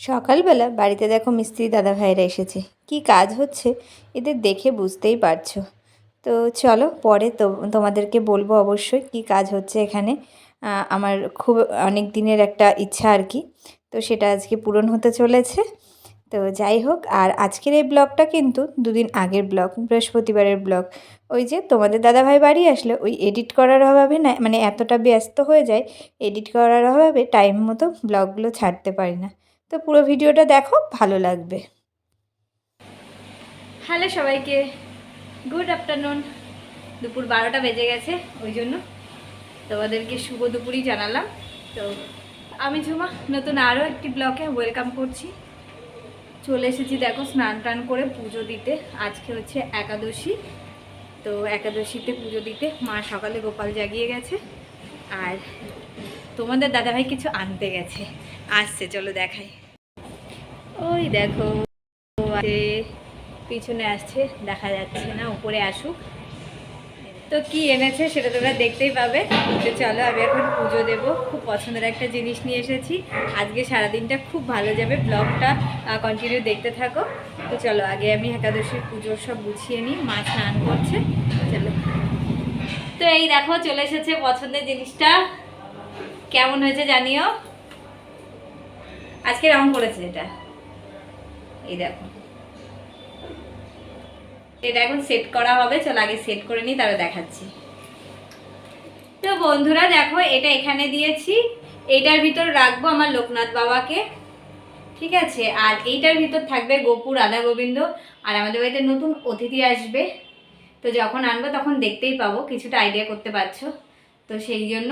সকালবেলা বাড়িতে দেখো মিস্ত্রি দাদাভাইরা এসেছে। কি কাজ হচ্ছে এদের দেখে বুঝতেই পারছো। তো চলো পরে তোমাদেরকে বলবো অবশ্যই কি কাজ হচ্ছে এখানে। আমার খুব অনেক দিনের একটা ইচ্ছা আর কি, তো সেটা আজকে পূরণ হতে চলেছে। তো যাই হোক, আর আজকের এই ব্লগটা কিন্তু দুদিন আগের ব্লগ, বৃহস্পতিবারের ব্লগ। ওই যে তোমাদের দাদাভাই বাড়ি আসলে ওই এডিট করার অভাবে না, মানে এতটা ব্যস্ত হয়ে যায়, এডিট করার অভাবে টাইম মতো ব্লগগুলো ছাড়তে পারি না। তো পুরো ভিডিওটা দেখো, ভালো লাগবে। হ্যালো সবাইকে, গুড আফটারনুন। দুপুর 12টা বেজে গেছে, ওই জন্য তোমাদেরকে শুভ দুপুরই জানালাম। তো আমি ঝুমা নতুন আরও একটি ব্লগে ওয়েলকাম করছি। চলে এসেছি দেখো স্নান টান করে পুজো দিতে। আজকে হচ্ছে একাদশী, তো একাদশীতে পুজো দিতে মা সকালে গোপাল জাগিয়ে গেছে। আর তোমাদের দাদাভাই কিছু আনতে গেছে, আসছে, চলো দেখাই। ওই দেখো পিছনে আসছে, দেখা যাচ্ছে না, উপরে আসুক। তো কি এনেছে সেটা তোমরা দেখতেই পাবে। তো চলো আমি এখন পুজো দেব। খুব পছন্দের একটা জিনিস নিয়ে এসেছি। আজকে সারাদিনটা খুব ভালো যাবে, ব্লগটা কন্টিনিউ দেখতে থাকো। তো চলো আগে আমি একাদশীর পুজোর সব গুছিয়ে নিই, মা স্নান করছে, চলো। তো এই দেখো চলে এসেছে পছন্দের জিনিসটা, কেমন হয়েছে জানিও। আজকে রং করেছে এটা, এই দেখো। এটা এখন সেট করা হবে, চলো আগে সেট করে নিই, তারপর দেখাচ্ছি। তো বন্ধুরা দেখো, এটা এখানে দিয়েছি, এইটার ভিতর রাখবো আমার লোকনাথ বাবাকে, ঠিক আছে। আর এইটার ভিতর থাকবে গোপু রাধা গোবিন্দ। আর আমাদের বাড়িতে নতুন অতিথি আসবে, তো যখন আনবো তখন দেখতেই পাবো, কিছুটা আইডিয়া করতে পারছো। তো সেই জন্য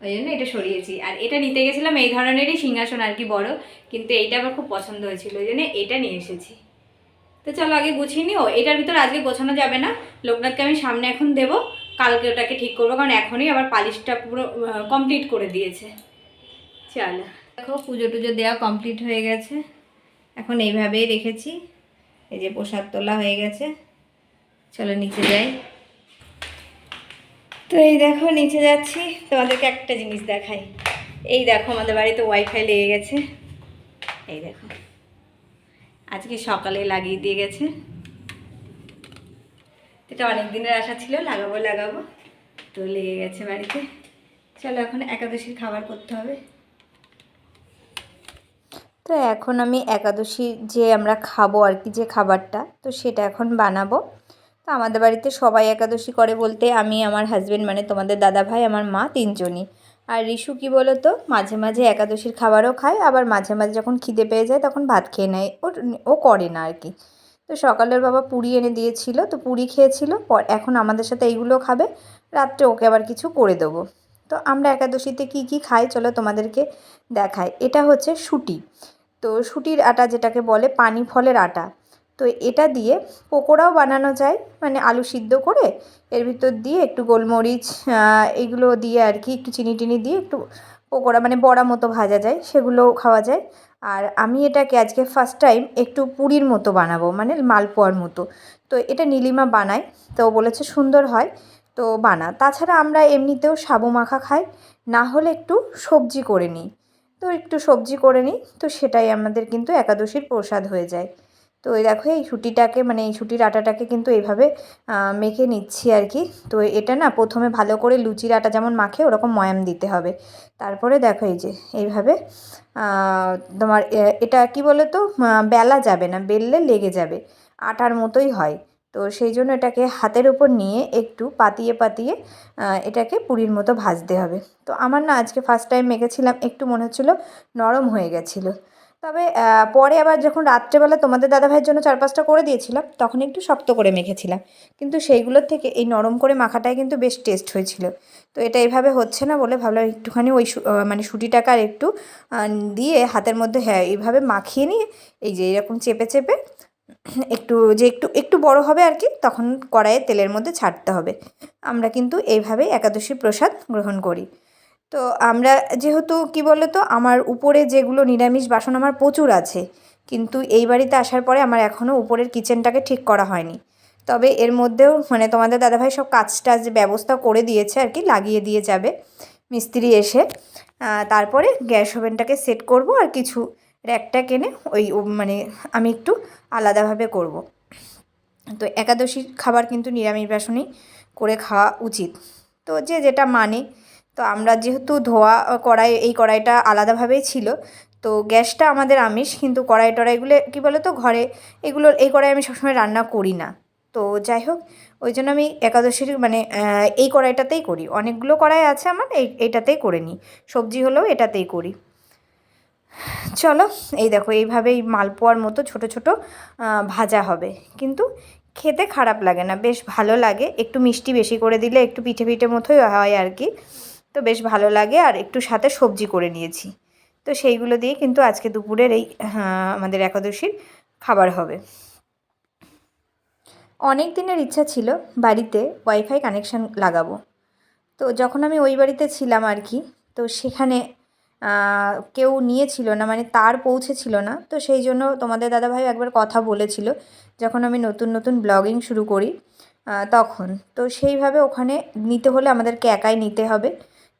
ওই জন্য এটা সরিয়েছি। আর এটা নিতে গেছিলাম এই ধরনেরই সিংহাসন আর কি, বড়, কিন্তু এইটা আমার খুব পছন্দ হয়েছিল, ওই জন্য এটা নিয়ে এসেছি। তো চলো আগে গুছিয়ে নিও। এটার ভিতর আজকে গোছানো যাবে না, লোকনাথকে আমি সামনে এখন দেবো, কালকে ওটাকে ঠিক করবো, কারণ এখনই আবার পালিশটা পুরো কমপ্লিট করে দিয়েছে। চলো দেখো পুজো টুজো দেওয়া কমপ্লিট হয়ে গেছে, এখন এইভাবেই রেখেছি। এই যে প্রসাদ তোলা হয়ে গেছে, চলো নিচে যাই। তো এই দেখো নিচে যাচ্ছি, তোমাদেরকে একটা জিনিস দেখাই। এই দেখো আমাদের বাড়িতে ওয়াইফাই লেগে গেছে, এই দেখো আজকে সকালে লাগিয়ে দিয়ে গেছে। এটা অনেক দিনের আশা ছিল, লাগাবো লাগাবো, তো লেগে গেছে বাড়িতে। চলো এখন একাদশীর খাবার করতে হবে। তো এখন আমি একাদশী যে আমরা খাবো আর কি, যে খাবারটা, তো সেটা এখন বানাবো। তো আমাদের বাড়িতে সবাই একাদশী করে বলতে আমি, আমার হাজব্যান্ড মানে তোমাদের দাদাভাই, আমার মা, তিনজনই। আর রিশু কী বলো তো, মাঝে মাঝে একাদশীর খাবারও খায়, আবার মাঝে মাঝে যখন খিদে পেয়ে যায় তখন ভাত খেয়ে নেয়, ও করে না আর কি। তো সকালের বাবা পুরি এনে দিয়েছিল, তো পুরি খেয়েছিল, এখন আমাদের সাথে এইগুলো খাবে, রাত্রে ওকে আবার কিছু করে দেবো। তো আমরা একাদশীতে কি কি খাই চলো তোমাদেরকে দেখাই। এটা হচ্ছে শুঁটি, তো শুঁটির আটা যেটাকে বলে, পানি ফলের আটা। তো এটা দিয়ে পকোড়াও বানানো যায়, মানে আলু সিদ্ধ করে এর ভিতর দিয়ে একটু গোলমরিচ এগুলো দিয়ে আর কি, একটু চিনি টিনি দিয়ে একটু পকোড়া মানে বড়া মতো ভাজা যায়, সেগুলোও খাওয়া যায়। আর আমি এটাকে আজকে ফার্স্ট টাইম একটু পুরীর মতো বানাবো, মানে মালপোয়ার মতো। তো এটা নীলিমা বানায়, তো বলেছে সুন্দর হয়, তো বানা। তাছাড়া আমরা এমনিতেও সাবু মাখা খাই, না হলে একটু সবজি করে নিই। তো একটু সবজি করে নিই, তো সেটাই আমাদের কিন্তু একাদশীর প্রসাদ হয়ে যায়। তো এই দেখো এই শুঁটিটাকে, মানে এই শুঁটির আটাটাকে কিন্তু এইভাবে মেখে নিচ্ছি আর কি। তো এটা না প্রথমে ভালো করে লুচির আটা যেমন মাখে ওরকম ময়াম দিতে হবে। তারপরে দেখো এই যে এইভাবে তোমার এটা কি বলো তো, বেলা যাবে না, বেললে লেগে যাবে, আটার মতোই হয়। তো সেই জন্য এটাকে হাতের উপর নিয়ে একটু পাতিয়ে পাতিয়ে এটাকে পুরীর মতো ভাজতে হবে। তো আমার না আজকে ফার্স্ট টাইম মেখেছিলাম, একটু মনে হচ্ছিলো নরম হয়ে গেছিলো। তবে পরে আবার যখন রাত্রেবেলা তোমাদের দাদাভাইয়ের জন্য 4-5টা করে দিয়েছিলাম, তখন একটু শক্ত করে মেখেছিলাম, কিন্তু সেইগুলোর থেকে এই নরম করে মাখাটাই কিন্তু বেশ টেস্ট হয়েছিল। তো এটা এইভাবে হচ্ছে না বলে ভাবলাম একটুখানি ওই মানে শুঁটিটাকে আর একটু দিয়ে হাতের মধ্যে, হ্যাঁ এইভাবে মাখিয়ে নিয়ে এই যে এরকম চেপে চেপে একটু যে একটু একটু বড় হবে আর কি, তখন কড়াইয়ে তেলের মধ্যে ছাড়তে হবে। আমরা কিন্তু এইভাবেই একাদশী প্রসাদ গ্রহণ করি। তো আমরা যেহেতু কি বলো তো, আমার উপরে যেগুলো নিরামিষ বাসন আমার প্রচুর আছে, কিন্তু এই বাড়িতে আসার পরে আমার এখনও উপরের কিচেনটাকে ঠিক করা হয়নি। তবে এর মধ্যেও মানে তোমাদের দাদাভাই সব কাজ টাজ ব্যবস্থা করে দিয়েছে আর কি, লাগিয়ে দিয়ে যাবে মিস্ত্রি এসে। তারপরে গ্যাস ওভেনটাকে সেট করব আর কিছু র্যাকটা কিনে ওই মানে আমি একটু আলাদাভাবে করব। তো একাদশীর খাবার কিন্তু নিরামিষ বাসনেই করে খাওয়া উচিত, তো যে যেটা মানে। তো আমরা যেহেতু ধোয়া কড়াই, এই কড়াইটা আলাদাভাবেই ছিল, তো গ্যাসটা আমাদের আমিষ, কিন্তু কড়াই টড়াইগুলো কী বলো তো ঘরে এগুলো, এই কড়াই আমি সবসময় রান্না করি না। তো যাই হোক, ওই জন্য আমি একাদশীর মানে এই কড়াইটাতেই করি। অনেকগুলো কড়াই আছে আমার, এইটাতেই করে নিই। সবজি হলেও এটাতেই করি। চলো, এই দেখো এইভাবেই মালপোয়ার মতো ছোট ছোট ভাজা হবে, কিন্তু খেতে খারাপ লাগে না, বেশ ভালো লাগে। একটু মিষ্টি বেশি করে দিলে একটু পিঠে পিঠে মতোই হয় আর কি, তো বেশ ভালো লাগে। আর একটু সাথে সবজি করে নিয়েছি, তো সেইগুলো দিয়ে কিন্তু আজকে দুপুরের এই আমাদের একাদশীর খাবার হবে। অনেক দিনের ইচ্ছা ছিল বাড়িতে ওয়াইফাই কানেকশান লাগাবো। তো যখন আমি ওই বাড়িতে ছিলাম আর কি, তো সেখানে কেউ নিয়েছিল না, মানে তার পৌঁছেছিল না। তো সেই জন্য তোমাদের দাদাভাই একবার কথা বলেছিল যখন আমি নতুন নতুন ব্লগিং শুরু করি তখন। তো সেইভাবে ওখানে নিতে হলে আমাদেরকে একাই নিতে হবে,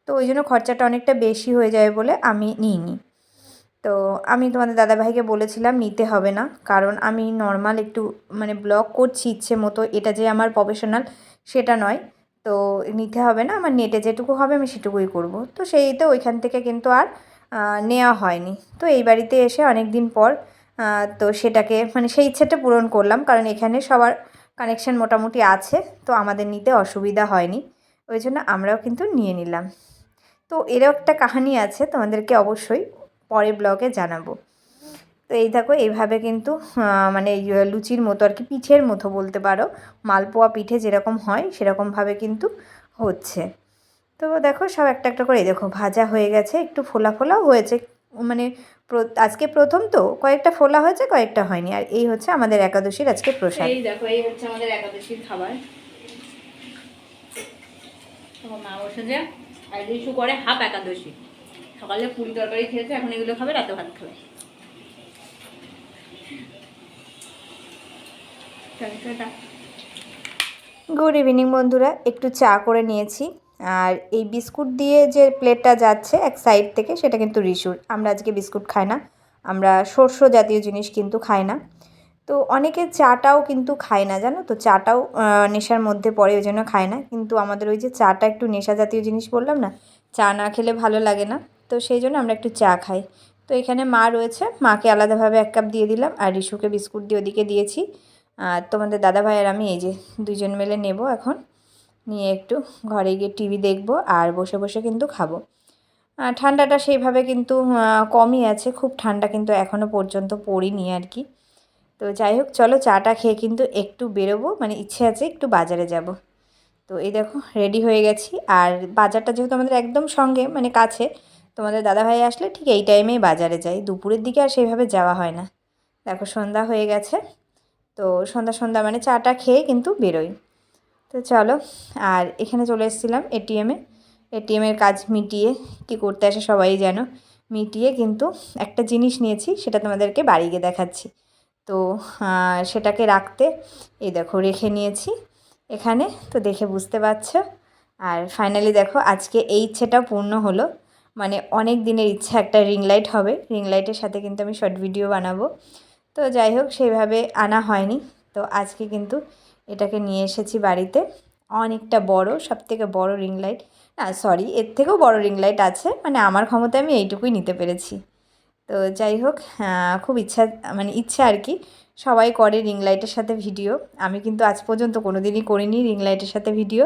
তো ওই জন্য খরচাটা অনেকটা বেশি হয়ে যাবে বলে আমি নিইনি। তো আমি তোমাদের দাদাভাইকে বলেছিলাম নিতে হবে না, কারণ আমি নর্মাল একটু মানে ব্লগ করছি ইচ্ছে মতো, এটা যে আমার প্রফেশনাল সেটা নয়। তো নিতে হবে না, আমার নেটে যেটুকু হবে আমি সেটুকুই করব। তো সেইতে ওইখান থেকে কিন্তু আর নেওয়া হয়নি। তো এই বাড়িতে এসে অনেক দিন পর তো সেটাকে মানে সেই ইচ্ছেটা পূরণ করলাম, কারণ এখানে সবার কানেকশান মোটামুটি আছে, তো আমাদের নিতে অসুবিধা হয়নি। ওই জন্য আমরাও কিন্তু নিয়ে নিলাম। তো এরও একটা কাহিনী আছে, তোমাদেরকে অবশ্যই পরের ব্লগে জানাবো। তো এই দেখো এইভাবে কিন্তু মানে লুচির মতো আর কি, পিঠের মতো বলতে পারো, মালপোয়া পিঠে যেরকম হয় সেরকমভাবে কিন্তু হচ্ছে। তো দেখো সব একটা একটা করে দেখো ভাজা হয়ে গেছে, একটু ফোলা ফোলাও হয়েছে, মানে আজকে প্রথম তো কয়েকটা ফোলা হয়েছে, কয়েকটা হয়নি। আর এই হচ্ছে আমাদের একাদশীর আজকে প্রসাদ। এই দেখো এই হচ্ছে আমাদের একাদশীর খাবার। মা বসে যে আর কিছু করে হাফ একাদশী, সকালে পুরি তরকারি খেয়েছে, এখন এগুলো খাবে, রাতে ভাত খাবে। গুড ইভিনিং বন্ধুরা, একটু চা করে নিয়েছি। আর এই বিস্কুট দিয়ে যে প্লেটটা যাচ্ছে এক সাইড থেকে, সেটা কিন্তু রিসুর। আমরা আজকে বিস্কুট খাই না, আমরা শস্য জাতীয় জিনিস কিন্তু খাই না। তো অনেকে চাটাও কিন্তু খায় না, জানো তো, চাটাও নেশার মধ্যে পড়ে, ওই জন্য খায় না। কিন্তু আমাদের ওই যে চাটা একটু নেশা জাতীয় জিনিস বললাম না, চা না খেলে ভালো লাগে না, তো সেই জন্য আমরা একটু চা খাই। তো এখানে মা রয়েছে, মাকে আলাদাভাবে 1 কাপ দিয়ে দিলাম, আর রিশুকে বিস্কুট দিয়ে ওদিকে দিয়েছি। আর তোমাদের দাদাভাই আর আমি এই যে দুজন মিলে নেব এখন, নিয়ে একটু ঘরে গিয়ে টিভি দেখব আর বসে বসে কিন্তু খাবো। ঠান্ডাটা সেইভাবে কিন্তু কমই আছে, খুব ঠান্ডা কিন্তু এখনও পর্যন্ত পড়িনি আর কি। তো যাই হোক, চলো চাটা খেয়ে কিন্তু একটু বেরোবো, মানে ইচ্ছে আছে একটু বাজারে যাব। তো এই দেখো রেডি হয়ে গেছি। আর বাজারটা যেহেতু আমাদের একদম সঙ্গে মানে কাছে, তোমাদের দাদাভাই আসলে ঠিক এই টাইমেই বাজারে যাই, দুপুরের দিকে আর সেইভাবে যাওয়া হয় না। দেখো সন্ধ্যা হয়ে গেছে, তো সন্ধ্যা সন্ধ্যা মানে চাটা খেয়ে কিন্তু বেরোই। তো চলো, আর এখানে চলে এসেছিলাম এটিএমের কাজ মিটিয়ে, কি করতে আসে সবাই জানো, মিটিয়ে কিন্তু একটা জিনিস নিয়েছি, সেটা তোমাদেরকে বাড়ি গিয়ে দেখাচ্ছি। তো সেটাকে রাখতে এই দেখো রেখে নিয়েছি এখানে, তো দেখে বুঝতে পারছো। আর ফাইনালি দেখো আজকে এই ইচ্ছেটাও পূর্ণ হলো, মানে অনেক দিনের ইচ্ছা, একটা রিং লাইট হবে, রিং লাইটের সাথে কিন্তু আমি শর্ট ভিডিও বানাবো। তো যাই হোক সেইভাবে আনা হয়নি, তো আজকে কিন্তু এটাকে নিয়ে এসেছি বাড়িতে। অনেকটা বড়, সবথেকে বড় রিং লাইট, না সরি এর থেকেও বড় রিং লাইট আছে, মানে আমার ক্ষমতায় আমি এইটুকুই নিতে পেরেছি। তো যাই হোক, খুব মানে ইচ্ছা আর কি, সবাই করে রিং লাইটের সাথে ভিডিও, আমি কিন্তু আজ পর্যন্ত কোনো দিনই করিনি রিং লাইটের সাথে ভিডিও।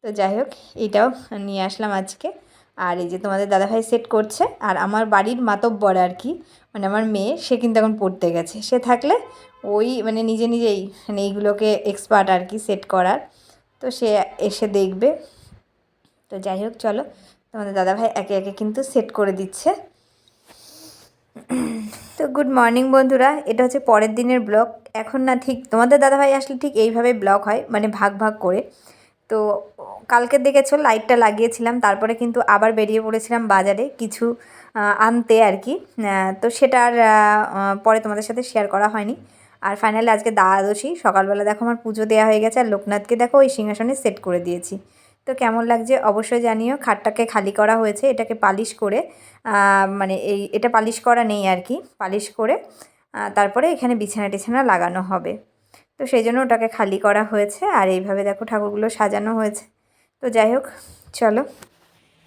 তো যাই হোক, এইটাও নিয়ে আসলাম আজকে। আর এই যে তোমাদের দাদাভাই সেট করছে, আর আমার বাড়ির মাতব্বর আর কি, মানে আমার মেয়ে, সে কিন্তু এখন পড়তে গেছে, সে থাকলে ওই মানে নিজে নিজেই মানে এইগুলোকে এক্সপার্ট আর কি সেট করার, তো সে এসে দেখবে। তো যাই হোক চলো, তোমাদের দাদাভাই একে একে কিন্তু সেট করে দিচ্ছে। তো গুড মর্নিং বন্ধুরা, এটা হচ্ছে পরের দিনের ব্লগ। এখন না ঠিক তোমাদের দাদাভাই আসলে ঠিক এইভাবে ব্লগ হয়, মানে ভাগ ভাগ করে। তো কালকে দেখেছো লাইটটা লাগিয়েছিলাম, তারপরে কিন্তু আবার বেরিয়ে পড়েছিলাম বাজারে কিছু আনতে আর কি। তো সেটা আর পরে তোমাদের সাথে শেয়ার করা হয়নি। আর ফাইনালি আজকে দ্বাদশী, সকালবেলা দেখো আমার পুজো দেওয়া হয়ে গেছে, আর লোকনাথকে দেখো ওই সিংহাসনে সেট করে দিয়েছি। তো তো কেমন লাগছে অবশ্যই জানিও। খাটটাকে খালি করা হয়েছে, এটাকে পালিশ করে মানে এটা পালিশ করা নেই আর কি, পালিশ করে তারপরে এখানে বিছানা টিছানা লাগানো হবে। তো সেই জন্য ওটাকে খালি করা হয়েছে। আর এইভাবে দেখো ঠাকুরগুলো সাজানো হয়েছে। তো যাই হোক, চলো।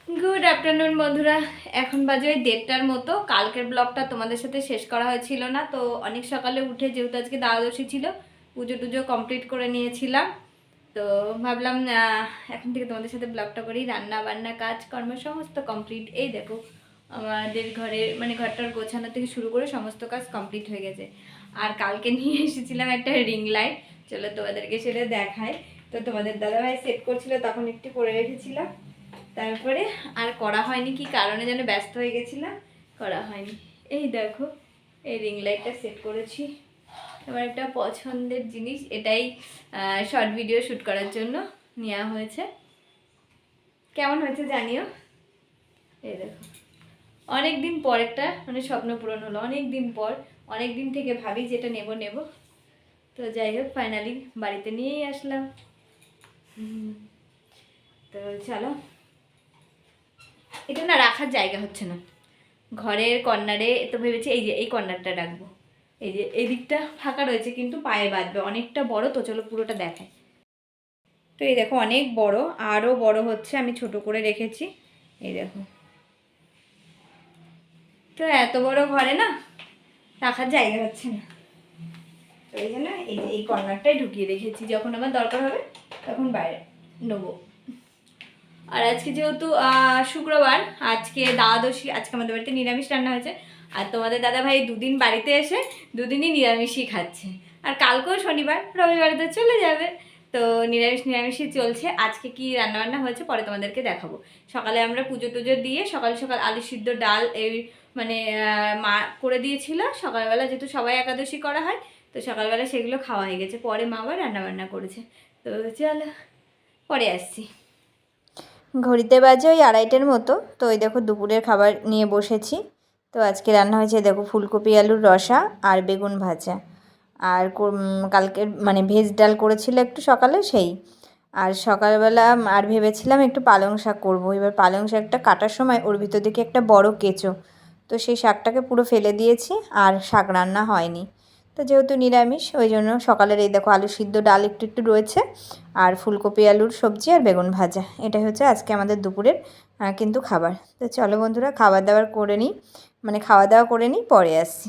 গুড আফটারনুন বন্ধুরা, এখন বাজে ওই 1:30টার মতো। কালকের ব্লগটা তোমাদের সাথে শেষ করা হয়েছিল না, তো অনেক সকালে উঠে যেহেতু আজকে দ্বাদশী ছিল, পুজো টুজো কমপ্লিট করে নিয়েছিলাম। তো ভাবলাম এখন থেকে তোমাদের সাথে ব্লগটা করি। রান্না বান্না কাজকর্ম সমস্ত কমপ্লিট। এই দেখো আমাদের ঘরে মানে ঘরটার গোছানো থেকে শুরু করে সমস্ত কাজ কমপ্লিট হয়ে গেছে। আর কালকে নিয়ে এসেছিলাম একটা রিং লাইট, চলো তোমাদেরকে সেটা দেখায়। তো তোমাদের দাদাভাই সেট করছিল, তখন একটু করে রেখেছিলাম, তারপরে আর করা হয়নি, কি কারণে যেন ব্যস্ত হয়ে গেছিলাম, করা হয়নি। এই দেখো এই রিং লাইটটা সেট করেছি, আমার একটা পছন্দের জিনিস, এটাই শর্ট ভিডিও শ্যুট করার জন্য নেওয়া হয়েছে। কেমন হয়েছে জানিও। এই দেখো অনেক দিন পর একটা মানে স্বপ্ন পূরণ হলো, অনেক দিন পর, অনেক দিন থেকে ভাবি যেটা নেব নেব। তো যাই হোক ফাইনালি বাড়িতে নিয়েই আসলাম। তো চলো, এটা না রাখার জায়গা হচ্ছে না ঘরের কর্নারে, তো ভেবেছি এই যে এই কর্নারটা রাখবো। এই যে এই দিকটা ফাঁকা রয়েছে কিন্তু পায়ে বাঁধবে, অনেকটা বড়, তো চলো পুরোটা দেখায়। তো এই দেখো অনেক বড়, আরও বড় হচ্ছে, আমি ছোট করে রেখেছি। এই দেখো, তো এত বড় ঘরে না রাখার জায়গা হচ্ছে না, তো এই জন্য এই যে এই কর্নারটাই ঢুকিয়ে রেখেছি, যখন আমার দরকার হবে তখন বাইরে নেবো। আর আজকে যেহেতু শুক্রবার, আজকে দ্বাদশী, আজকে আমাদের বাড়িতে নিরামিষ রান্না হয়েছে। আর তোমাদের দাদাভাই দুদিন বাড়িতে এসে দুদিনই নিরামিষই খাচ্ছে। আর কালকেও শনিবার, রবিবারে তো চলে যাবে। তো নিরামিষই চলছে। আজকে কি রান্নাবান্না হয়েছে পরে তোমাদেরকে দেখাবো। সকালে আমরা পুজো টুজো দিয়ে সকাল সকাল আলু সিদ্ধ ডাল এই মানে মা করে দিয়েছিল সকালবেলা, যেহেতু সবাই একাদশী করা হয়, তো সকালবেলা সেগুলো খাওয়া হয়ে গেছে। পরে মা আবার রান্নাবান্না করেছে। তো চলো পরে আসছি। ঘড়িতে বাজে ওই 2:30টার মতো। তো ওই দেখো দুপুরের খাবার নিয়ে বসেছি। তো আজকে রান্না হয়েছে দেখো ফুলকপি আলুর রসা আর বেগুন ভাজা, আর কালকের মানে ভেজ ডাল করেছিল একটু সকালে সেই। আর সকালবেলা আর ভেবেছিলাম একটু পালং শাক করবো। এবার পালং শাকটা কাটার সময় ওর ভিতর দিকে একটা বড় কেঁচো, তো সেই শাকটাকে পুরো ফেলে দিয়েছি, আর শাক রান্না হয়নি। তো যেহেতু নিরামিষ ওই জন্য সকালের এই দেখো আলু সিদ্ধ ডাল একটু একটু রয়েছে, আর ফুলকপি আলুর সবজি আর বেগুন ভাজা, এটাই হচ্ছে আজকে আমাদের দুপুরের কিন্তু খাবার। তো চলো বন্ধুরা খাবার দাবার করে নিই, মানে খাওয়া দাওয়া করে নিই, পরে আসছি।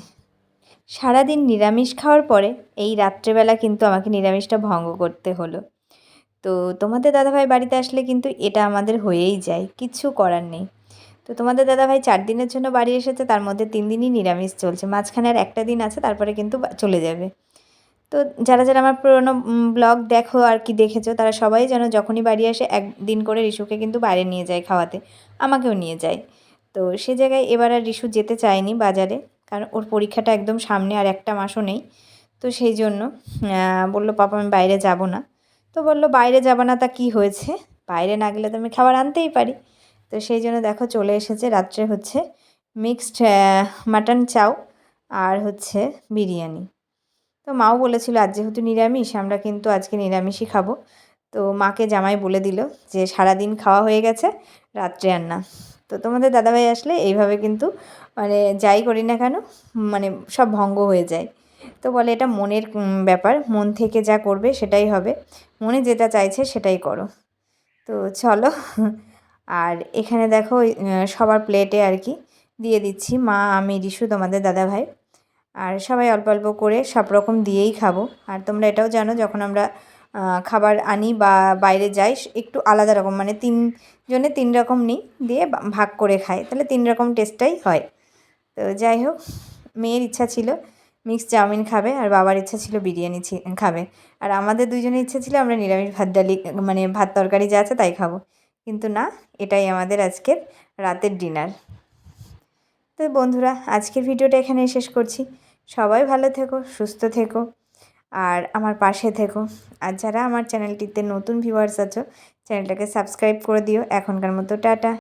সারাদিন নিরামিষ খাওয়ার পরে এই রাত্রেবেলা কিন্তু আমাকে নিরামিষটা ভঙ্গ করতে হলো। তো তোমাদের দাদাভাই বাড়িতে আসলে কিন্তু এটা আমাদের হয়েই যায়, কিচ্ছু করার নেই। তো তোমাদের দাদাভাই 4 দিনের জন্য বাড়ি এসেছে, তার মধ্যে 3 দিনই নিরামিষ চলছে, মাঝখানে আর একটা দিন আছে, তারপরে কিন্তু চলে যাবে। তো যারা যারা আমার পুরোনো ব্লগ দেখো আর কি দেখেছো, তারা সবাই যেন যখনই বাড়ি আসে একদিন করে রিশুকে কিন্তু বাইরে নিয়ে যায় খাওয়াতে, আমাকেও নিয়ে যায়। তো সে জায়গায় এবার আর রিশু যেতে চায়নি বাজারে, কারণ ওর পরীক্ষাটা একদম সামনে, আর একটা মাসও নেই। তো সেই জন্য বললো পাপা আমি বাইরে যাব না। তো বললো বাইরে যাব না তা কী হয়েছে, বাইরে না গেলে তো আমি খাবার আনতেই পারি। তো সেই জন্য দেখো চলে এসেছে, রাত্রে হচ্ছে মিক্সড মাটন চাউ আর হচ্ছে বিরিয়ানি। তো মাও বলেছিল আজ যেহেতু নিরামিষ আমরা কিন্তু আজকে নিরামিষই খাবো। তো মাকে জামাই বলে দিল যে সারাদিন খাওয়া হয়ে গেছে, রাত্রে আর না। তো তোমাদের দাদাভাই আসলে এইভাবে কিন্তু মানে যাই করি না কেন মানে সব ভঙ্গ হয়ে যায়। তো বলে এটা মনের ব্যাপার, মন থেকে যা করবে সেটাই হবে, মনে যেটা চাইছে সেটাই করো। তো চলো, আর এখানে দেখো সবার প্লেটে আর কি দিয়ে দিচ্ছি, মা আমি রিশু তোমাদের দাদাভাই, আর সবাই অল্প অল্প করে সব রকম দিয়েই খাবো। আর তোমরা এটাও জানো যখন আমরা খাবার আনি বা বাইরে যাই একটু আলাদা রকম, মানে 3 জনে 3 রকম নিই, দিয়ে ভাগ করে খাই, তাহলে 3 রকম টেস্টটাই হয়। তো যাই হোক, মেয়ের ইচ্ছা ছিল মিক্সড চাউমিন খাবে, আর বাবার ইচ্ছা ছিল বিরিয়ানি খাবে, আর আমাদের দুজনের ইচ্ছা ছিল আমরা নিরামিষ ভাত ডালি মানে ভাত তরকারি যা আছে তাই খাবো। কিন্তু না, এটাই আমাদের আজকের রাতের ডিনার। তো বন্ধুরা আজকের ভিডিওটা এখানে শেষ করছি। সবাই ভালো থেকো, সুস্থ থেকো, আর আমার পাশে থেকো। আর যারা আমার চ্যানেলটিতে নতুন ভিউয়ার্স আছো, চ্যানেলটাকে সাবস্ক্রাইব করে দিও। এখনকার মতো টাটা।